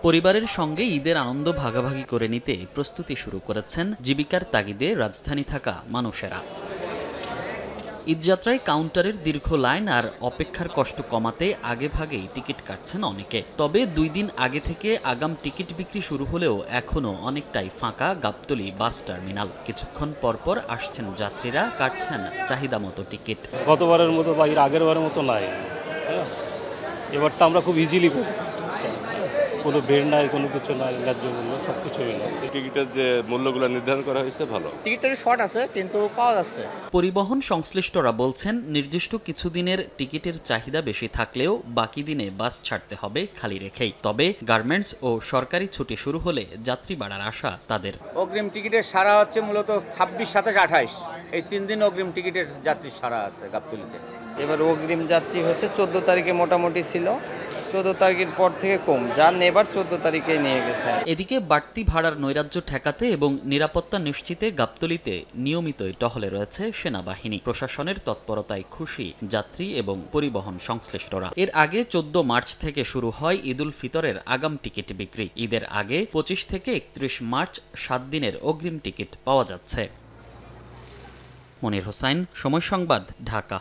পরিবারের সঙ্গে ঈদের আনন্দ ভাগাভাগি করে নিতে প্রস্তুতি শুরু করেছেন জীবিকার তাগিদে রাজধানী থাকা মানুষেরা। ঈদযাত্রায় কাউন্টারের দীর্ঘ লাইন আর অপেক্ষার কষ্ট কমাতে আগেভাগেই টিকিট কাটছেন অনেকে। তবে 2 দিন আগে থেকে আগাম টিকিট বিক্রি শুরু হলেও এখনও অনেকটাই ফাঁকা গাবতলী বাস টার্মিনাল। কিছুক্ষণ পরপর আসছেন যাত্রীরা, কাটছেন চাহিদা মতো টিকিট। গতবারের মতো বা এর আগের বারের মতো নাই, এবারটা আমরা খুব ইজিলি পেয়েছি। কোনো বেড নাই, কোনো কিছু নাই, ন্যায্য মূল্য সব কিছুই নাই। টিকিটের যে মূল্যগুলো নির্ধারণ করা হয়েছে ভালো। টিকিটের শর্ট আছে কিন্তু পাওয়া যাচ্ছে। পরিবহন সংশ্লিষ্টরা বলছেন নির্দিষ্ট কিছু দিনের টিকিটের চাহিদা বেশি থাকলেও বাকি দিনে বাস ছাড়তে হবে খালি রেখেই। তবে গার্মেন্টস ও সরকারি ছুটি শুরু হলে যাত্রী বাড়ার আশা তাদের। অগ্রিম টিকিটের সারা হচ্ছে মূলত 26, 27, 28 এই 3 দিন অগ্রিম টিকিটের যাত্রী সারা আছে গাবতলীতে। এবার অগ্রিম যাত্রী হচ্ছে 14 তারিখে মোটামুটি ছিল, 14 তারিখের পর থেকে কম, যা নেবার 14 তারিখে নিয়ে গেছে। এদিকে বাড়তি ভাড়ার নৈরাজ্য ঠেকাতে এবং নিরাপত্তা নিশ্চিতে গাবতলীতে নিয়মিতই টহলে রয়েছে সেনাবাহিনী। প্রশাসনের তৎপরতায় খুশি যাত্রী এবং পরিবহন সংশ্লিষ্টরা। এর আগে 14 মার্চ থেকে শুরু হয় ঈদ উল ফিতরের আগাম টিকিট বিক্রি। ঈদের আগে 25 থেকে 31 মার্চ 7 দিনের অগ্রিম টিকিট পাওয়া যাচ্ছে। মনির হোসাইন, সময় সংবাদ, ঢাকা।